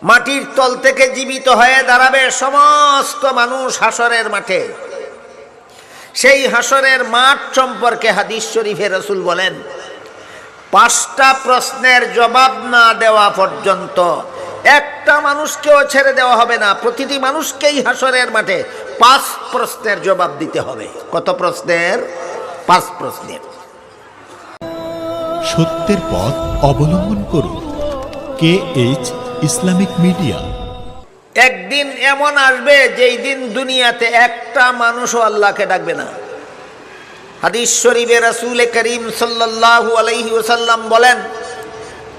মাটির তল থেকে জীবিত হয়ে দাঁড়াবে সমস্ত মানুষ হাসরের মাঠে। সেই হাসরের মাঠ সম্পর্কে হাদিস শরীফে রাসূল বলেন, 5টা প্রশ্নের জবাব না দেওয়া পর্যন্ত একটা মানুষকেও ছেড়ে দেওয়া হবে না। প্রতিটি মানুষকেই হাসরের মাঠে 5 প্রশ্নের জবাব দিতে হবে। কত প্রশ্নের? 5 প্রশ্নের। সত্যের পথ অবলম্বন করুন। KH Islamic media. একদিন এমন আসবে যেই দিন দুনিয়াতে একটা মানুষও আল্লাহকে ডাকবে না। হাদিস শরীফে রাসূল করিম সাল্লাল্লাহু আলাইহি ওয়াসাল্লাম বলেন,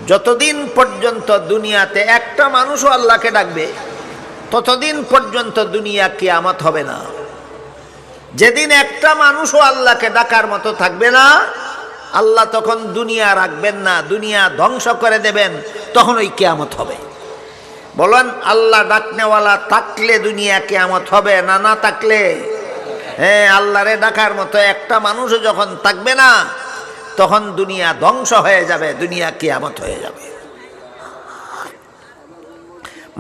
যতদিন পর্যন্ত দুনিয়াতে একটা মানুষও আল্লাহকে ডাকবে ততদিন পর্যন্ত দুনিয়া কিয়ামত হবে না। যেদিন একটা মানুষও আল্লাহকে ডাকার মতো থাকবে না, আল্লাহ তখন দুনিয়া রাখবেন না, দুনিয়া ধ্বংস করে দেবেন, তখন ওই কিয়ামত হবে। বলেন, আল্লাহ ডাকনেওয়ালা থাকলে দুনিয়া কিয়ামত হবে না? না থাকলে? হ্যাঁ, আল্লাহরে ডাকার মতো একটা মানুষও যখন থাকবে না, তখন দুনিয়া ধ্বংস হয়ে যাবে, দুনিয়া কিয়ামত হয়ে যাবে।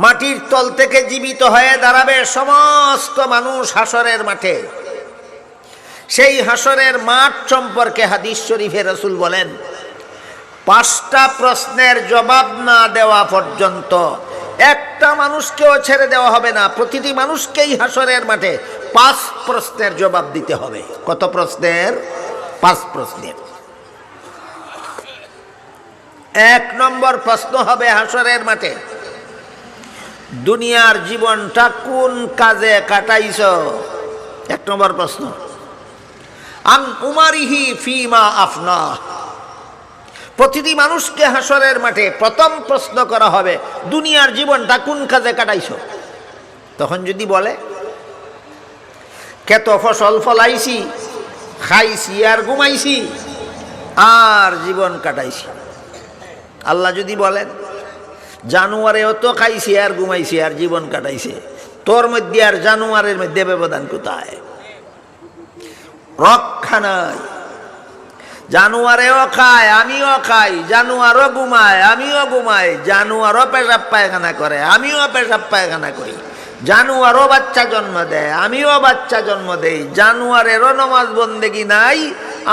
মাটির তল থেকে জীবিত হয়ে দাঁড়াবে সমস্ত মানুষ হাসরের মাঠে। সেই হাসরের মাঠ সম্পর্কে হাদিস শরীফে রাসূল বলেন, 5টা প্রশ্নের জবাব না দেওয়া পর্যন্ত একটা মানুষকেও ছেড়ে দেওয়া হবে না। প্রতিটি মানুষকেই হাসরের মাঠে 5 প্রশ্নের জবাব দিতে হবে। কত প্রশ্নের? 5 প্রশ্নের। 1 নম্বর প্রশ্ন হবে হাসরের মাঠে, দুনিয়ার জীবনটা কোন কাজে কাটাইছো? 1 নম্বর প্রশ্ন। আন উমারিহি ফিমা আফনা। প্রতিটি মানুষকে হাসরের মাঠে প্রথম প্রশ্ন করা হবে, দুনিয়ার জীবনটা কোন কাজে কাটাইছো? তখন যদি বলে, কত ফসল ফলাইছি, খাইছি আর ঘুমাইছি আর জীবন কাটাইছি। আল্লাহ যদি বলেন, জানুয়ারেও তো খাইছি আর ঘুমাইছি আর জীবন কাটাইছে, তোর মধ্যে আর জানুয়ারের মধ্যে ব্যবধান কোথায়? রক্ষা নাই। জানুয়ারেও খায়, আমিও খাই, জানুয়ারও ঘুমায়, আমিও ঘুমাই, জানুয়ারও পেশাব পায়খানা করে, আমিও পেশাব পায়খানা করি, জানুয়ারও বাচ্চা জন্ম দেয়, আমিও বাচ্চা জন্ম দেই, জানুয়ারেরও নামাজ বন্দেগি নাই,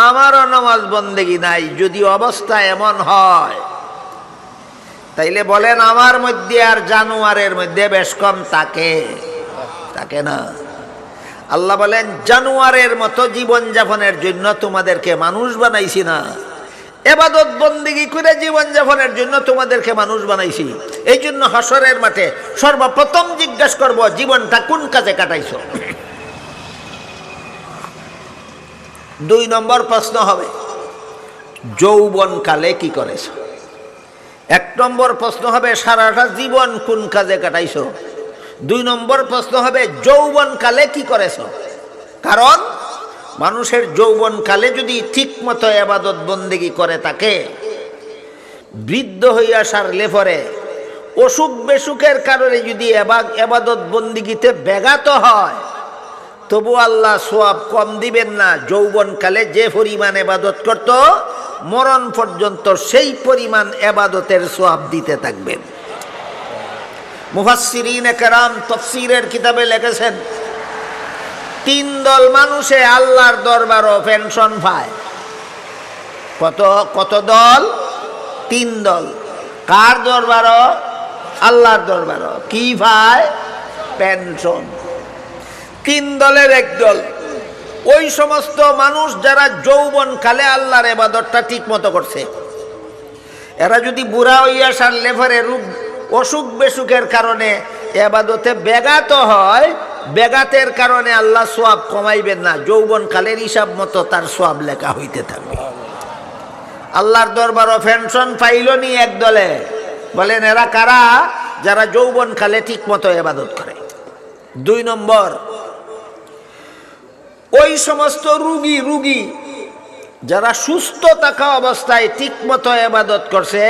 আমারও নামাজ বন্দেগি নাই। যদি অবস্থা এমন হয়, তাইলে বলেন, আমার মধ্যে আর জানুয়ারের মধ্যে বেশ কম থাকে না। আল্লাহ বলেন, জানুয়ারের মতো জীবন যাপনের জন্য তোমাদেরকে মানুষ বানাইছি না, ইবাদত বন্দেগী করে জীবন যাপনের জন্য তোমাদেরকে মানুষ বানাইছি। এই জন্য হাসরের মাঠে সর্বপ্রথম জিজ্ঞাসা করব, জীবনটা কোন কাজে কাটাইছো? 2 নম্বর প্রশ্ন হবে, যৌবনকালে কি করেছো? 1 নম্বর প্রশ্ন হবে, সারাটা জীবন কোন কাজে কাটাইছো? 2 নম্বর প্রশ্ন হবে, যৌবনকালে কি করেছো? কারণ মানুষের যৌবনকালে যদি ঠিক মতো ইবাদত বন্দেগী করে থাকে, বৃদ্ধ হইয়া সারলে পরে অসুখ বেসুখের কারণে যদি ইবাদত বন্দেগীতে ব্যাঘাত হয়, তবু আল্লাহ সওয়াব কম দিবেন না। যৌবনকালে যে পরিমাণ ইবাদত করত, মরণ পর্যন্ত সেই পরিমাণ ইবাদতের সওয়াব দিতে থাকবেন। মুফাসসিরিনে কেরাম তাফসীরের কিতাবে লিখেছেন, 3 দল মানুষে আল্লাহর দরবারও পেনশন পায়। কত দল? 3 দল। কার দরবারও? আল্লাহর দরবারও। কি পায়? পেনশন। 3 দলের 1 দল ওই সমস্ত মানুষ যারা যৌবনকালে আল্লাহর ইবাদতটা ঠিক মতো করছে। এরা যদি বুড়া হইয়া সারলে পরে অসুখ বেসুখের কারণে ইবাদতে ব্যাঘাত হয়, ব্যাঘাতের কারণে আল্লাহ সওয়াব কমাইবেন না, যৌবনকালের হিসাব মতো তার সওয়াব লেখা হইতে থাকবে। আল্লাহর দরবারও পেনশন পাইল নি 1 দলে। বলেন, এরা কারা? যারা যৌবনকালে ঠিক মতো ইবাদত করে। 2 নম্বর, ওই সমস্ত রুগী যারা সুস্থ থাকা অবস্থায় ঠিক মতো ইবাদত করছে,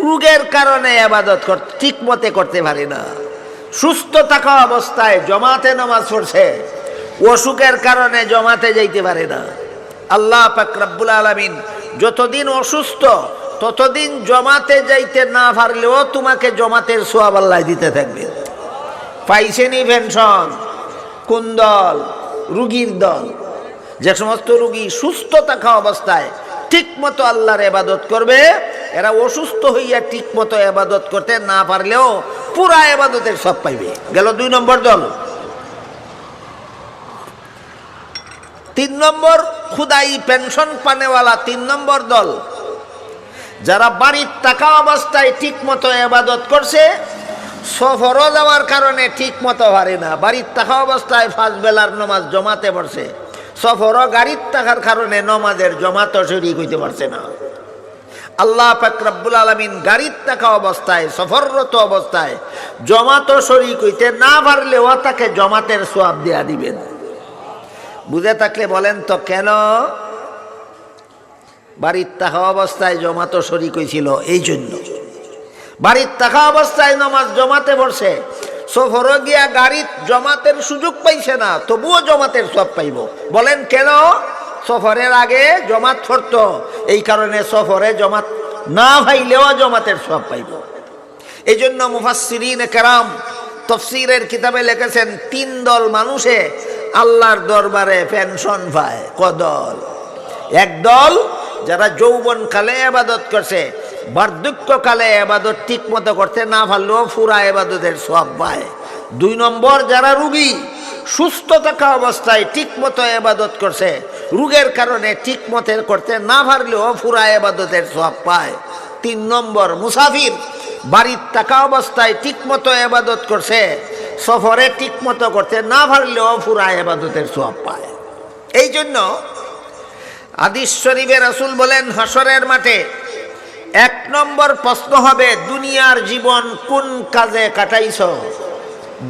রোগের কারণে ইবাদত ঠিক মতে করতে পারে না। সুস্থ থাকা অবস্থায় জমাতে নামাজ পড়ছে, অসুখের কারণে জমাতে যাইতে পারে না। আল্লাহ পাক রব্বুল আলামিন যতদিন অসুস্থ ততদিন জমাতে যাইতে না পারলেও তোমাকে জমাতের সোয়াব আল্লাহ দিতে থাকবে। পাইছেনি পেনশন? কোন দল? রুগীর দল। যে সমস্ত রুগী সুস্থ থাকা অবস্থায় ঠিক মতো আল্লাহর ইবাদত করবে, এরা অসুস্থ হইয়া ঠিক মতো ইবাদত করতে না পারলেও পুরা ইবাদতের সব পাইবে। গেল 2 নম্বর দল। 3 নম্বর খুদাই পেনশন পানেওয়ালা 3 নম্বর দল, যারা বাড়ির থাকা অবস্থায় ঠিক মতো ইবাদত করছে, সফরও যাওয়ার কারণে ঠিক মতো পারে না, বাড়ির থাকা অবস্থায় 5 বেলার নামাজ জমাতে পড়ছে, সফরও গাড়ির থাকার কারণে নমাজের জমাতও শরীক হইতে পারছে না। আল্লাহ পাক রব্বুল আলামিন গাড়ির থাকা অবস্থায়, সফররত অবস্থায় জমাতও শরীক হইতে না পারলেও তাকে জমাতের সওয়াব দেয়া দিবেন। বুঝে থাকলে বলেন তো কেন? বাড়ির থাকা অবস্থায় জমাতও শরীক হয়েছিল এই জন্য। বাড়ির থাকা অবস্থায় নামাজ জমাতে পড়ছে, সফরও গিয়া গাড়ির জমাতের সুযোগ পাইছে না, তবুও জমাতের সওয়াব পাইব। বলেন কেন? সফরের আগে জমাত পড়তো, এই কারণে সফরে জমাত না পাইলেও জমাতের সওয়াব পাইব। এই জন্য মুফাসসিরিনে কেরাম তাফসীরের কিতাবে লিখেছেন 3 দল মানুষে আল্লাহর দরবারে পেনশন পায়। কদল? এক দল যারা যৌবনকালে ইবাদত করছে, বার্ধক্যকালে ইবাদত ঠিক মতো করতে না পারলেও পুরা ইবাদতের সওয়াব পায়। 2 নম্বর যারা রোগী, সুস্থ থাকা অবস্থায় ঠিক মতো ইবাদত করছে, রোগের কারণে ঠিক মতো করতে না পারলেও পুরা ইবাদতের সওয়াব পায়। 3 নম্বর মুসাফির, বাড়ির থাকা অবস্থায় ঠিক মতো ইবাদত করছে, সফরে ঠিক মতো করতে না পারলেও পুরা ইবাদতের সওয়াব পায়। এই জন্য হাদিস শরীফে রাসূল বলেন, হাসরের মাঠে 1 নম্বর প্রশ্ন হবে, দুনিয়ার জীবন কোন কাজে কাটাইছো?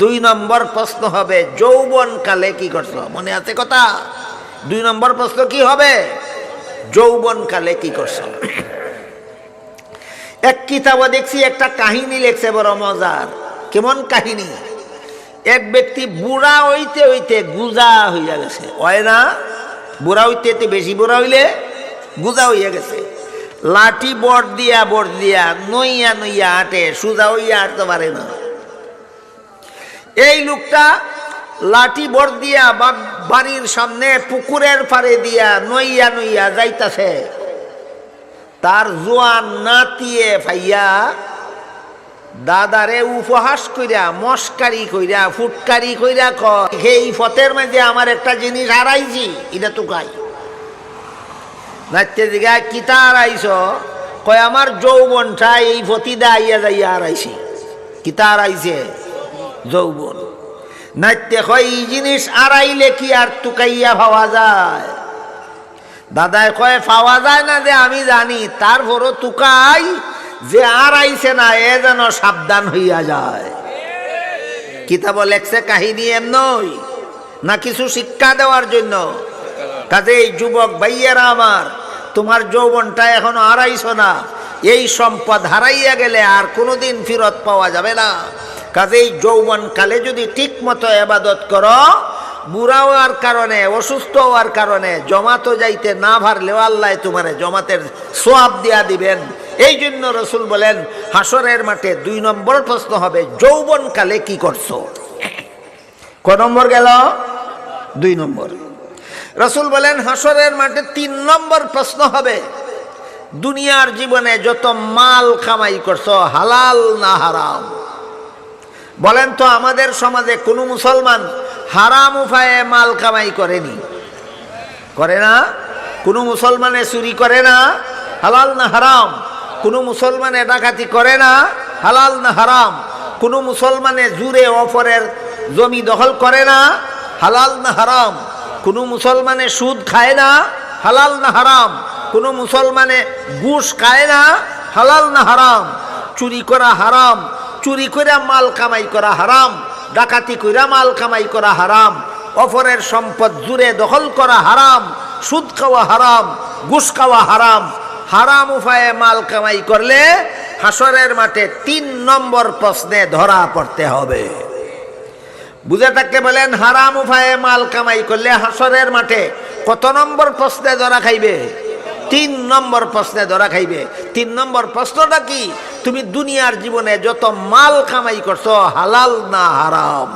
2 নম্বর প্রশ্ন হবে, যৌবনকালে কি করছো? মনে আছে কথা? 2 নম্বর প্রশ্ন কি হবে? যৌবনকালে কি করছো? এক কিতাবে দেখছি একটা কাহিনী লেখছে, বড় মজার। কেমন কাহিনী? এক ব্যক্তি বুড়া হইতে হইতে গুজা হইয়া গেছে, হয় না? বুড়া হইতে হইতে বেশি বুড়া হইলে গুজা হইয়া গেছে। লাঠি বট দিয়া নইয়া নইয়া হাঁটে, সোজা হইয়া হাঁটতে পারে না। এই লোকটা লাঠি বট দিয়া বাড়ির সামনে পুকুরের পাড়ে দিয়া নইয়া নইয়া যাইতাছে। তার জোয়ান নাতিয়ে ভাইয়া দাদারে উপহাস কইরা, মস্কারি কইরা, ফুটকারি কইরা কয়, এই পথের মাঝে আমার একটা জিনিস হারাইছি, এটা তো কাই নাচতে দিঘা কিতা হারাইছ? কয় আমার যৌবনটা এই ফতিদা আইয়া যাইয়া হারাইছি। কিতা হারাইছে? যৌবন। নাচতে কয়, এই জিনিস হারাইলে কি আর তুকাইয়া পাওয়া যায়? দাদায় কয়, পাওয়া যায় না যে আমি জানি, তারপরও তুকাই, যে হারাইছে না এ যেন সাবধান হইয়া যায়। কিতাব লেখছে কাহিনী এমনই না, কিছু শিক্ষা দেওয়ার জন্য। কাজেই যুবক ভাইয়েরা আমার, তোমার যৌবনটা এখনো হারাইছো না। এই সম্পদ হারাইয়া গেলে আর কোনোদিন ফেরত পাওয়া যাবে না। কাজেই যৌবনকালে যদি ঠিক মতো ইবাদত করো, বুড়া হওয়ার কারণে, অসুস্থ হওয়ার কারণে জমাতো যাইতে না পারলেও আল্লাহ তোমারে জমাতের সওয়াব দিয়া দিবেন। এই জন্য রাসূল বলেন, হাসরের মাঠে 2 নম্বর প্রশ্ন হবে, যৌবনকালে কি করছো? ক নম্বর গেল? 2 নম্বর। রাসূল বলেন, হাসরের মাঠে 3 নম্বর প্রশ্ন হবে, দুনিয়ার জীবনে যত মাল কামাই করছো, হালাল না হারাম? বলেন তো, আমাদের সমাজে কোনো মুসলমান হারাম উপায়ে মাল কামাই করেনি? করে না? কোনো মুসলমানে চুরি করে না? হালাল না হারাম? কোনো মুসলমানে ডাকাতি করে না? হালাল না হারাম? কোনো মুসলমানে জুরে অপরের জমি দখল করে না? হালাল না হারাম? কোনো মুসলমানে সুদ খায় না? হালাল না হারাম? কোনো মুসলমানে ঘুষ খায় না? হালাল না হারাম? চুরি করা হারাম, চুরি কইরা মাল কামাই করা হারাম, ডাকাতি কইরা মাল কামাই করা হারাম, অপরের সম্পদ জুরে দখল করা হারাম, সুদ খাওয়া হারাম, ঘুষ খাওয়া হারাম। হারাম উপায়ে মাল কামাই করলে হাসরের মাঠে 3 নম্বর প্রশ্নে ধরা পড়তে হবে। বুঝে থাকতে বলেন, হারাম উপায়ে মাল কামাই করলে হাসরের মাঠে কত নম্বর প্রশ্নে ধরা খাইবে? 3 নম্বর প্রশ্নে ধরা খাইবে। 3 নম্বর প্রশ্নটা কি? তুমি দুনিয়ার জীবনে যত মাল কামাই করছো হালাল না হারাম?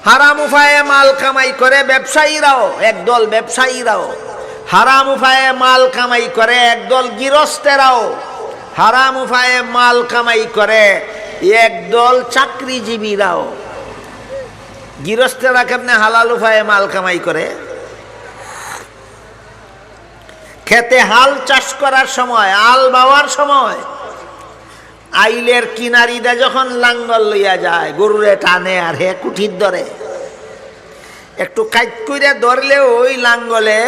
হারাম উপায়ে মাল কামাই করে ব্যবসায়ীরাও, একদল ব্যবসায়ীরাও। হারাম উপায়ে মাল কামাই করে একদল গৃহস্থেরাও। হারাম উপায়ে মাল কামাই করে একদল চাকরিজীবীরাও। গৃহস্থেরা কেমনে হালাল উপায়ে মাল কামাই করে? খেতে হাল চাষ করার সময়, আল বাওয়ার সময় আইলের কিনারিটা যখন লাঙ্গল লইয়া যায়, গরুরে টানে আর হে কুঠির ধরে, একটু কাইট কইরা ধরলে ওই লাঙ্গলে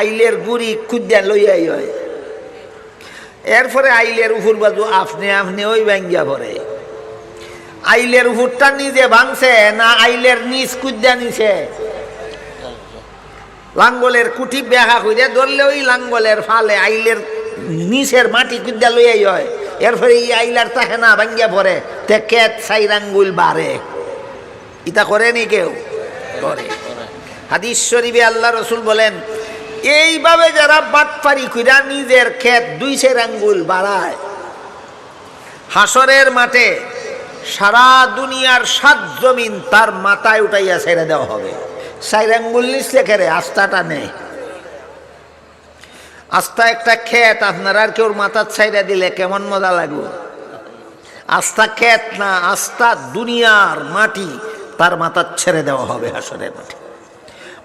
আইলের গুড়ি খুদ্যা লইয়াই হয়। এরপরে আইলের উপর বাজু আপনি আপনি ওই ভাঙ্গিয়া পড়ে। আইলের উপরটা নিজে ভাঙছে না আইলের নিচ কুদ্যা নিছে? লাঙ্গলের কুঠি ব্যাঘা কইরা ধরলে ওই লাঙ্গলের ফালে আইলের নিচের মাটি কুদ্যা লইয়াই হয়। এরপরে এই আইলার তাকে না ভাঙ্গিয়া পড়ে, তে কেত সাইর আঙ্গুল বাড়ে। ইটা করেনি কেউ? করে। হাদিস শরীফে আল্লাহ রসুল বলেন, এইভাবে যারা বাটপারি কইরা নিজের ক্ষেত 2 আঙ্গুল বাড়ায়, হাসরের মাঠে সারা দুনিয়ার 7 জমিন তার মাথায় উঠাইয়া ছেড়ে দেওয়া হবে। 4 আঙ্গুল নিচে খেরে আস্থাটা নেই। আস্থা একটা ক্ষেত আপনার আর কেউ মাথার ছাইড়া দিলে কেমন মজা লাগবে? আস্থা ক্ষেত না, আস্থা দুনিয়ার মাটি তার মাথার ছেড়ে দেওয়া হবে হাসরের মাঠে।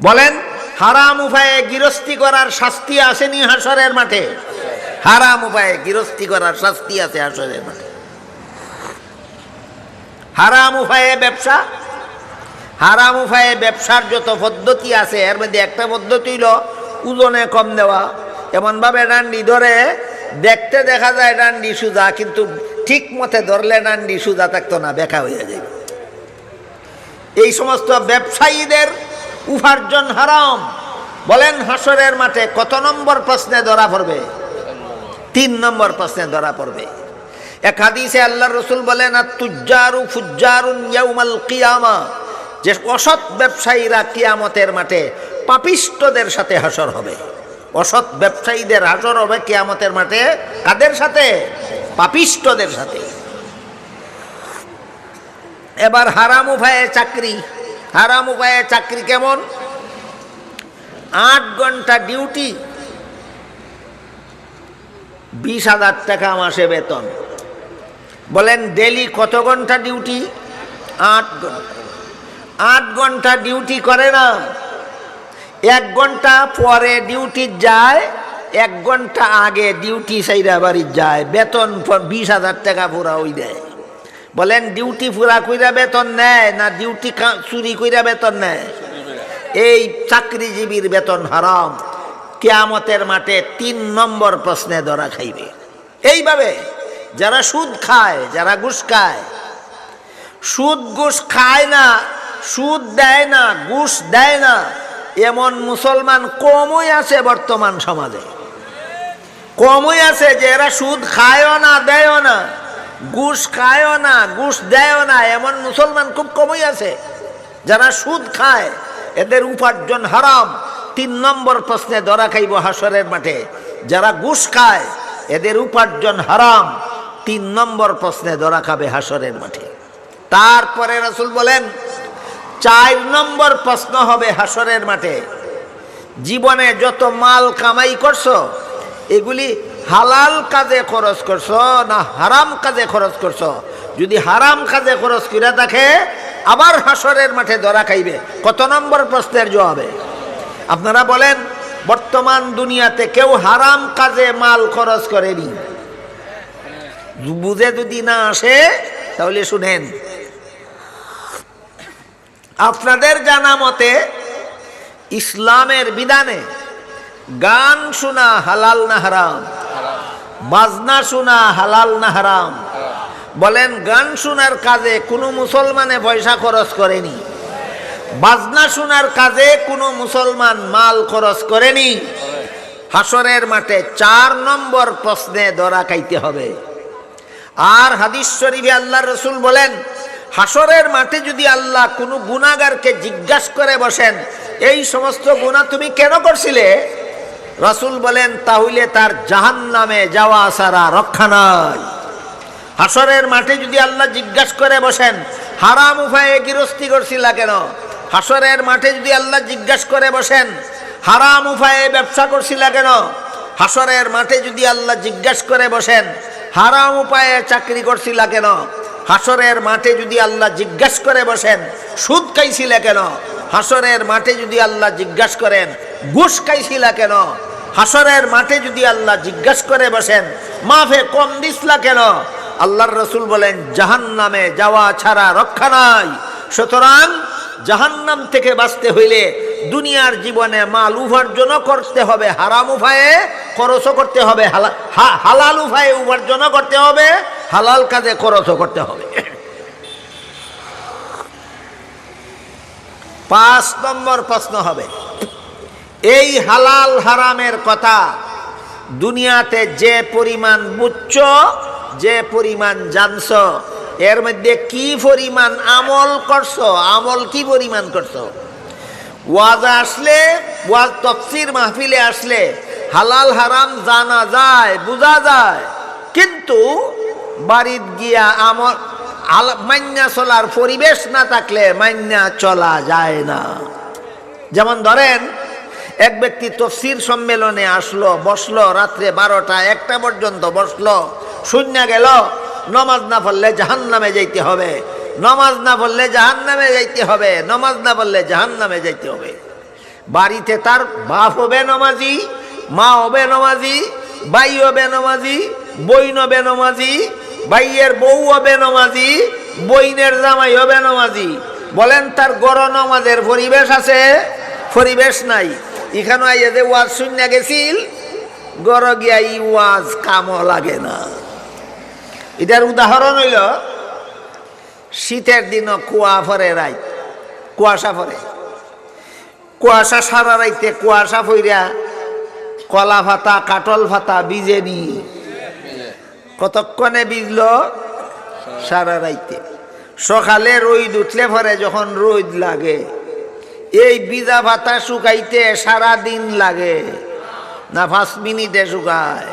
বলেন, হারাম উপায়ে গৃহস্থী করার শাস্তি আসেনি হাসরের মাঠে? হারাম উপায়ে গৃহস্থী করার শাস্তি আছে হাসরের মাঠে। হারাম উপায়ে ব্যবসা, হারাম উপায়ে ব্যবসার যত পদ্ধতি আছে এর মধ্যে একটা পদ্ধতি হলো ওজনে কম দেওয়া। এমনভাবে ডান্ডি ধরে দেখতে দেখা যায় ডান্ডি সুজা, কিন্তু ঠিক মতে ধরলে ডান্ডি সুজা থাকতো না, বেঁকা হয়ে যায়। এই সমস্ত ব্যবসায়ীদের উপার্জন হারাম। বলেন, হাসরের মাঠে কত নম্বর প্রশ্নে ধরা পড়বে? 3 নম্বর প্রশ্নে ধরা পড়বে। এক হাদিসে আল্লাহ রসুল বলেন, আত-তুজ্জারু ফুজ্জারুন ইয়াউমাল কিয়ামা, যে অসৎ ব্যবসায়ীরা কিয়ামতের মাঠে পাপিষ্ঠদের সাথে হাসর হবে। অসৎ ব্যবসায়ীদের হাসর হবে কিয়ামতের মাঠে কাদের সাথে? পাপিষ্ঠদের সাথে। এবার হারাম উপায়ে চাকরি। হারাম উপায়ে চাকরি কেমন? 8 ঘন্টা ডিউটি, 20,000 টাকা মাসে বেতন। বলেন, ডেলি কত ঘন্টা ডিউটি? 8 ঘন্টা। 8 ঘন্টা ডিউটি করে না, 1 ঘন্টা পরে ডিউটি যায়, 1 ঘন্টা আগে ডিউটি সাইরা বাড়ি যায়, বেতন 20,000 টাকা পুরা ওই দেয়। বলেন, ডিউটি পুরা কইরা বেতন নেয় না ডিউটি চুরি কইরা বেতন নেয়? এই চাকরিজীবীর বেতন হারাম। কিয়ামতের মাঠে 3 নম্বর প্রশ্নে ধরা খাইবে। এইভাবে যারা সুদ খায়, যারা ঘুষ খায়, সুদ ঘুষ খায় না, সুদ দেয় না, ঘুষ দেয় না, এমন মুসলমান কমই আছে বর্তমান সমাজে। কমই আছে যে এরা সুদ খায়ও না, দেয়ও না, ঘুষ খায়ও না, ঘুষ দেয়ও না, এমন মুসলমান খুব কমই আছে। যারা সুদ খায় এদের উপার্জন হারাম। 3 নম্বর প্রশ্নে ধরা খাইব হাসরের মাঠে। যারা ঘুষ খায় এদের উপার্জন হারাম। 3 নম্বর প্রশ্নে ধরা খাবে হাসরের মাঠে। তারপরে রাসূল বলেন, 4 নম্বর প্রশ্ন হবে হাসরের মাঠে, জীবনে যত মাল কামাই করছো এগুলি হালাল কাজে খরচ করছো না হারাম কাজে খরচ করছো? যদি হারাম কাজে খরচ করে থাকে আবার হাসরের মাঠে ধরা খাইবে। কত নম্বর প্রশ্নের জবাবে? আপনারা বলেন, বর্তমান দুনিয়াতে কেউ হারাম কাজে মাল খরচ করেনি? বুঝে যদি না আসে তাহলে শুনেন, আপনাদের জানা মতে ইসলামের বিধানে গান শোনা হালাল না হারাম? বাজনা শোনা হালাল না হারাম? বলেন, গান শোনার কাজে কোনো মুসলমানে পয়সা খরচ করেনি, বাজনা শোনার কাজে কোনো মুসলমান মাল খরচ করেনি। হাসরের মাঠে 4 নম্বর প্রশ্নে ধরা খাইতে হবে। আর হাদিস শরীফে আল্লাহ রসুল বলেন, হাসরের মাঠে যদি আল্লাহ কোনো গুনাহগারকে জিজ্ঞাসা করে বসেন, এই সমস্ত গুনাহ তুমি কেন করছিলে? রাসূল বলেন তাহলে তার জাহান্নামে যাওয়া ছাড়া রক্ষা নাই। হাসরের মাঠে যদি আল্লাহ জিজ্ঞাসা করে বসেন হারাম উপায়ে গৃহস্থী করছিলা কেন, হাসরের মাঠে যদি আল্লাহ জিজ্ঞাসা করে বসেন হারাম উপায়ে ব্যবসা করছিলা কেন, হাসরের মাঠে যদি আল্লাহ জিজ্ঞাসা করে বসেন হারাম উপায়ে চাকরি করছিলা কেন, হাসরের মাঠে যদি আল্লাহ জিজ্ঞাসা করে বসেন সুদ খাইছিলা কেন, হাসরের মাঠে যদি আল্লাহ জিজ্ঞাসা করেন ঘুষ খাইছিলা কেন, হাসরের মাঠে যদি আল্লাহ জিজ্ঞাসা করে বসেন মাফে কম দিসলা কেন, আল্লাহর রাসূল বলেন জাহান্নামে যাওয়া ছাড়া রক্ষা নাই। সুতরাং জাহান্নাম থেকে বাঁচতে হইলে দুনিয়ার জীবনে মাল উপার্জন করতে হবে, হারাম উপায়ে খরচও করতে হবে, হালাল উপায়ে উপার্জন করতে হবে, হালাল কাজে খরচও করতে হবে। 5 নম্বর প্রশ্ন হবে, এই হালাল হারামের কথা দুনিয়াতে যে পরিমাণ বুঝছো, যে পরিমাণ জানছো, এর মধ্যে কি পরিমাণ আমল করছো, আমল কি পরিমাণ করছো। ওয়াজ আসলে, ওয়াজ তাফসীর মাহফিলে আসলে হালাল হারাম জানা যায়, বোঝা যায়, কিন্তু বাড়িতে গিয়া আমল মান্না চলার পরিবেশ না থাকলে মান্না চলা যায় না। যেমন ধরেন এক ব্যক্তি তাফসীর সম্মেলনে আসলো, বসলো, রাত্রে 12টা 1টা পর্যন্ত বসলো, শূন্য গেল, নমাজ না পড়লে জাহান্নামে যাইতে হবে, নমাজ না পড়লে জাহান্নামে যাইতে হবে, নমাজ না পড়লে জাহান্নামে যাইতে হবে। বাড়িতে তার বাপ হবে নমাজি, মা হবে নমাজি, ভাই হবে নমাজি, বইন হবে নমাজি, ভাইয়ের বউ হবে নমাজি, বইনের জামাই হবে নমাজি। বলেন তার গড় নমাজের পরিবেশ আছে? পরিবেশ নাই। এখানে আইয়া যে ওয়াজ শূন্য গেছিল, গড় গিয়া ই ওয়াজ কামও লাগে না। এটার উদাহরণ হইল শীতের দিন কুয়া পরে রাত, কুয়াশা পরে, কুয়াশা সারা রাইতে কুয়াশা পইরা কলা ফাতা কাটল ফাতা বিজেনি, কতক্ষণে বিজলো? সারা রাইতে। সকালে রোদ উঠলে পরে যখন রোদ লাগে, এই বিজা ভাতা শুকাইতে সারা দিন লাগে না 5 মিনিটে শুকায়?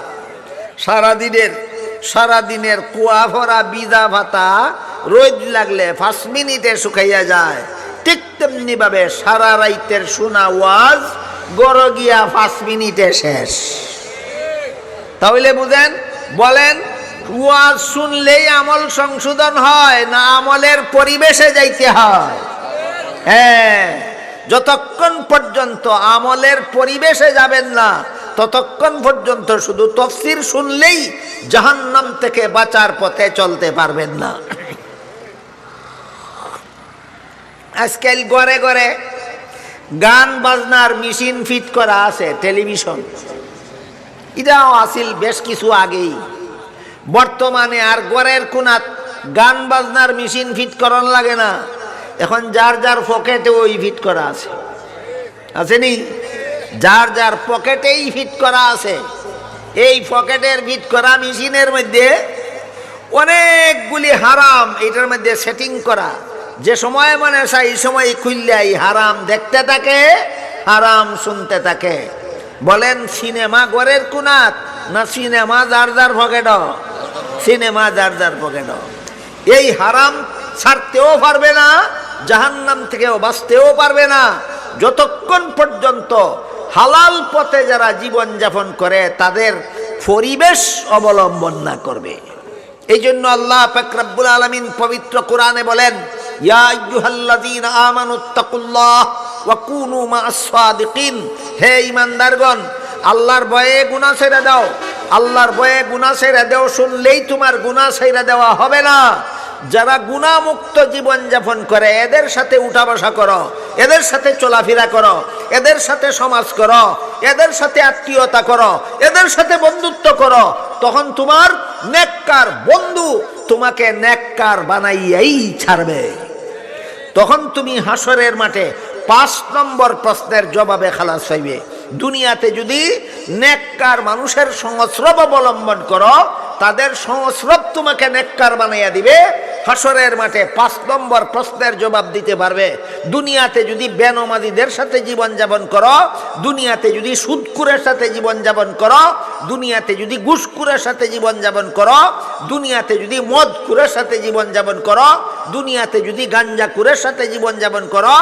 সারাদিনের কুয়া ভরা বিজা ভাতা রোদ লাগলে 5 মিনিটে শুকাইয়া যায়। ঠিক তেমনি ভাবে সারা রাইতের শোনা ওয়াজ গড় গিয়া 5 মিনিটে শেষ। তাহলে বুঝেন, বলেন ওয়াজ শুনলেই আমল সংশোধন হয় না আমলের পরিবেশে যাইতে হয়? হ্যাঁ, যতক্ষণ পর্যন্ত আমলের পরিবেশে যাবেন না ততক্ষণ পর্যন্ত শুধু তাফসীর শুনলেই জাহান্নাম থেকে বাঁচার পথে চলতে পারবেন না। আজকাল ঘরে ঘরে গান বাজনার মেশিন ফিট করা আছে, টেলিভিশন। এটাও আসিল বেশ কিছু আগেই। বর্তমানে আর ঘরের কোনাত গান বাজনার মেশিন ফিট করার লাগে না, এখন যার যার পকেটে ওই ফিট করা আছে, আসেনি? যার যার পকেটেই ফিট করা আছে। এই পকেটের ফিট করা মেশিনের মধ্যে অনেকগুলি হারাম এটার মধ্যে সেটিং করা, যে সময় মনে চাই এই সময় খুললেই হারাম দেখতে থাকে, হারাম শুনতে থাকে। বলেন সিনেমা ঘরের কোনাত না সিনেমা যার যার পকেট? সিনেমা যার যার পকেট। এই হারাম ছাড়তেও পারবে না, জাহান্নাম থেকেও বাঁচতেও পারবে না যতক্ষণ পর্যন্ত হালাল পথে যারা জীবন যাপন করে তাদের পরিবেশ অবলম্বন না করবে। এই জন্য আল্লাহ পাক রব্বুল আলামিন পবিত্র কোরআনে বলেন, ইয়া আইয়ুহাল্লাযীনা আমানুত্তাকুল্লাহ ওয়া কুনু মা'আস সাদিকিন। হে ঈমানদারগণ, আল্লাহর ভয়ে গুনাহ ছেড়ে দাও। আল্লাহর ভয়ে গুনাহ ছেড়ে দাও শুনলেই তোমার গুনাহ ছেড়ে দেওয়া হবে না। যারা গুনাহমুক্ত জীবন যাপন করে এদের সাথে উঠা বসা করো, এদের সাথে চলাফেরা করো, এদের সাথে সমাজ করো, এদের সাথে আত্মীয়তা করো, এদের সাথে বন্ধুত্ব করো। তখন তোমার নেককার বন্ধু তোমাকে নেককার বানাইয়াই ছাড়বে। তখন তুমি হাসরের মাঠে 5 নম্বর প্রশ্নের জবাবে খালাস পাইবে। দুনিয়াতে যদি নেককার মানুষের সংস্রব অবলম্বন করো, তাদের সংস্রব তোমাকে নেককার বানাইয়া দিবে। হাসরের মাঠে 5 নম্বর প্রশ্নের জবাব দিতে পারবে। দুনিয়াতে যদি বেনমাজিদের সাথে জীবন যাপন করো, দুনিয়াতে যদি সুদখোরের সাথে জীবন যাপন করো, দুনিয়াতে যদি ঘুষখোরের সাথে জীবন যাপন করো, দুনিয়াতে যদি মদখোরের সাথে জীবন যাপন করো, দুনিয়াতে যদি গাঞ্জাখোরের সাথে জীবন যাপন করো,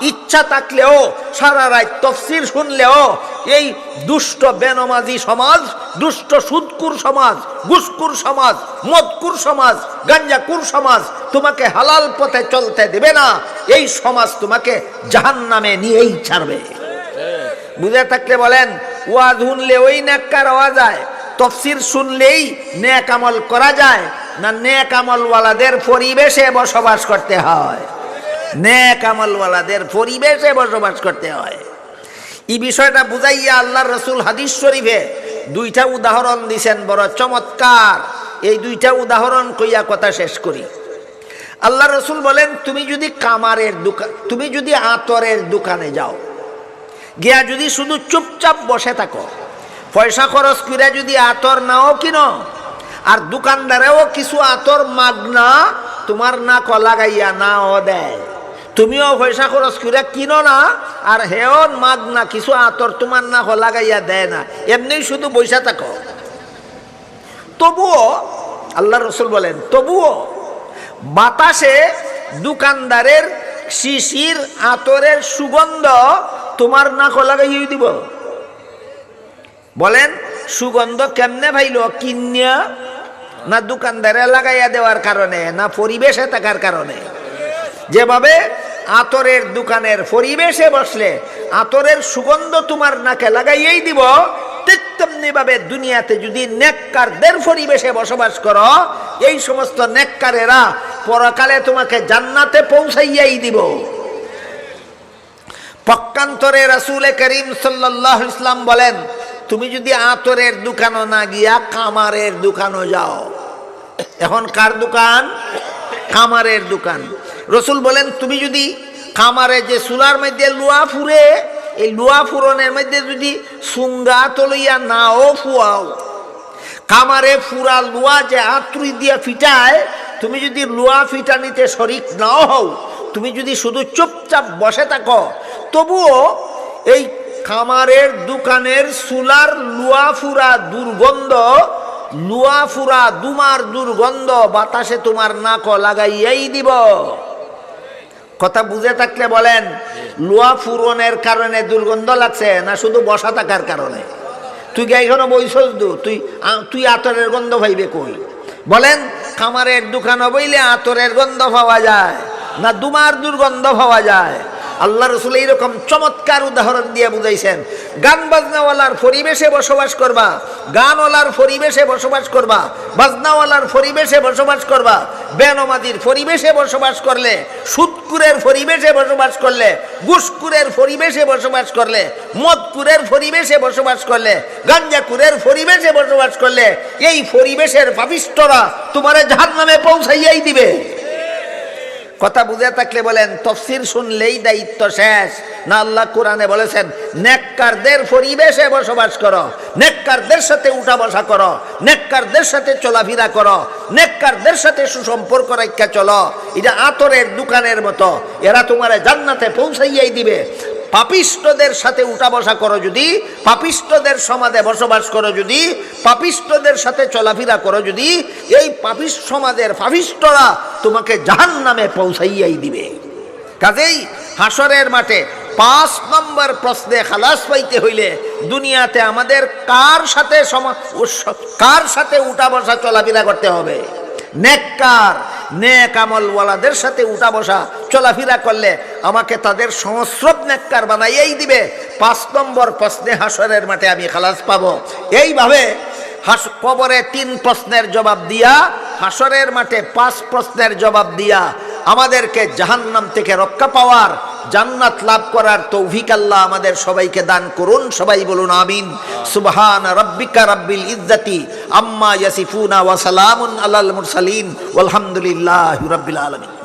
ইচ্ছা থাকলেও সারা রাত তাফসীর শুনলেও এই দুষ্ট বেনমাজি সমাজ, দুষ্ট সুদখোর সমাজ, ঘুষখোর সমাজ, মদখোর সমাজ, গাঞ্জাখোর সমাজ তোমাকে হালাল পথে চলতে দেবে না। এই সমাজ তোমাকে জাহান্নামে নিয়েই ছাড়বে। বুঝে থাকলে বলেন, ওয়াজ শুনলে ওই নেককার হওয়া যায়, তাফসীর শুনলেই নেক আমল করা যায় না? নেক আমলওয়ালাদের পরিবেশে বসবাস করতে হয়, নেক আমলওয়ালাদের পরিবেশে বসবাস করতে হয়। এই বিষয়টা বুঝাইয়া আল্লাহর রাসূল হাদিস শরীফে 2টা উদাহরণ দিয়েছেন, বড় চমৎকার। এই 2টা উদাহরণ কইয়া কথা শেষ করি। আল্লাহ রাসূল বলেন, তুমি যদি কামারের দোকান, তুমি যদি আতরের দোকানে যাও, গিয়া যদি শুধু চুপচাপ বসে থাকো, পয়সা খরচ করে যদি আতর নাও কিনো, আর দোকানদারেও কিছু আতর মাগনা তোমার নাক লাগাইয়া নাও দেয়, তুমিও পয়সা খরচ করে কিনো না, আর হেও মাগনা কিছু আতর তোমার নাক লাগাইয়া দেয় না, এমনি শুধু বসে থাকো, তবুও আল্লাহ রাসূল বলেন, তবুও বাতাসে দোকানদারের শিশির আতরের সুগন্ধ তোমার নাক লাগাইয়া দিব। বলেন, সুগন্ধ কেমনে ভাইলো? কিনিয়া না দোকানদারে লাগাইয়া দেওয়ার কারণে, না পরিবেশে থাকার কারণে? যেভাবে আতরের দোকানের পরিবেশে বসলে আতরের সুগন্ধ তোমার নাকে লাগাইয়াই দিব, ঠিক তেমনি ভাবে দুনিয়াতে যদি নেককারদের পরিবেশে বসবাস করো, এই সমস্ত নেককারেরা পরকালে তোমাকে জান্নাতে পৌঁছাইয়াই দিব। পক্ষান্তরে রাসূল করিম সাল্লাল্লাহু আলাইহি ওয়াসাল্লাম বলেন, তুমি যদি আতরের দোকানও না গিয়া কামারের দোকানও যাও। এখন কার দোকান? কামারের দোকান। রাসূল বলেন, তুমি যদি কামারে যে চুলার মধ্যে লোহা ফুরে, এই লোহা ফুরনের মধ্যে যদি সুঙ্গা তলইয়া নাও ফুয়াও, কামারে ফুরা লোহা যে আত্রুই দিয়া ফিটায়, তুমি যদি লোহা ফিটানিতে শরিক নাও হও, তুমি যদি শুধু চুপচাপ বসে থাকো, তবুও এই কামারের দোকানের চুলার লোহা ফুরা দুর্গন্ধ, লোহা ফুরা দুমার দুর্গন্ধ বাতাসে তোমার নাক লাগাইয়াই দিব। কথা বুঝে থাকলে বলেন, লোহা ফুরনের কারণে দুর্গন্ধ লাগছে না শুধু বসা থাকার কারণে? তুই গাইখানো বইছস দু, তুই আতরের গন্ধ পাইবে কই? বলেন, কামারের দোকান বইলে আতরের গন্ধ পাওয়া যায় না দুমার দুর্গন্ধ পাওয়া যায়? আল্লাহ রাসূল এইরকম চমৎকার উদাহরণ দিয়ে বুঝাইছেন, গান বাজনাওয়ালার পরিবেশে বসবাস করবা, গানওয়ালার পরিবেশে বসবাস করবা, বাজনাওয়ালার পরিবেশে বসবাস করবা, বেনমাজির পরিবেশে বসবাস করলে, সুদখোরের পরিবেশে বসবাস করলে, ঘুষখোরের পরিবেশে বসবাস করলে, মদখোরের পরিবেশে বসবাস করলে, গাঞ্জাখোরের পরিবেশে বসবাস করলে, এই পরিবেশের পাপিষ্ঠরা তোমারে জাহান্নামে পৌঁছাইয়াই দিবে। কথা বুঝে থাকলে বলেন, তাফসীর শুনলেই দায়িত্ব শেষ না? আল্লাহ কোরআনে বলেছেন, নেককারদের পরিবেশে বসবাস করো, নেককারদের সাথে উঠা বসা করো, নেককারদের সাথে চলাফেরা করো, নেককারদের সাথে সুসম্পর্ক রাখা চলো। এটা আতরের দোকানের মতো, এরা তোমার জান্নাতে পৌঁছাইয়াই দিবে। পাপিষ্ঠদের সাথে উঠা বসা করো যদি, পাপিষ্ঠদের সমাজে বসবাস করো যদি, পাপিষ্ঠদের সাথে চলাফেরা করো যদি, এই পাপিষ্ঠ সমাজের পাপিষ্ঠরা তোমাকে জাহান্নামে পৌঁছাইয়াই দিবে। কাজেই হাসরের মাঠে 5 নম্বর প্রশ্নে খালাস পাইতে হইলে দুনিয়াতে আমাদের কার সাথে উঠা বসা চলাফেরা করতে হবে? নেককার, নেক আমলওয়ালাদের সাথে উঠা বসা চলাফেরা করলে আমাকে তাদের সংস্রব নেককার বানাইয়াই দিবে। 5 নম্বর প্রশ্নে হাসরের মাঠে আমি খালাস পাবো। এইভাবে কবরে 3 প্রশ্নের জবাব দিয়া, হাসরের মাঠে 5 প্রশ্নের জবাব দিয়া আমাদেরকে জাহান্নাম থেকে রক্ষা পাওয়ার, জান্নাত লাভ করার তৌফিক আল্লাহ আমাদের সবাইকে দান করুন। সবাই বলুন আমিন। সুবহান রাব্বিকা রাব্বিল ইজ্জাতি আম্মা ইয়াসিফুনা ওয়া সালামুন আলাল মুরসালিন ওয়ালহামদুলিল্লাহি রাব্বিল আলামিন।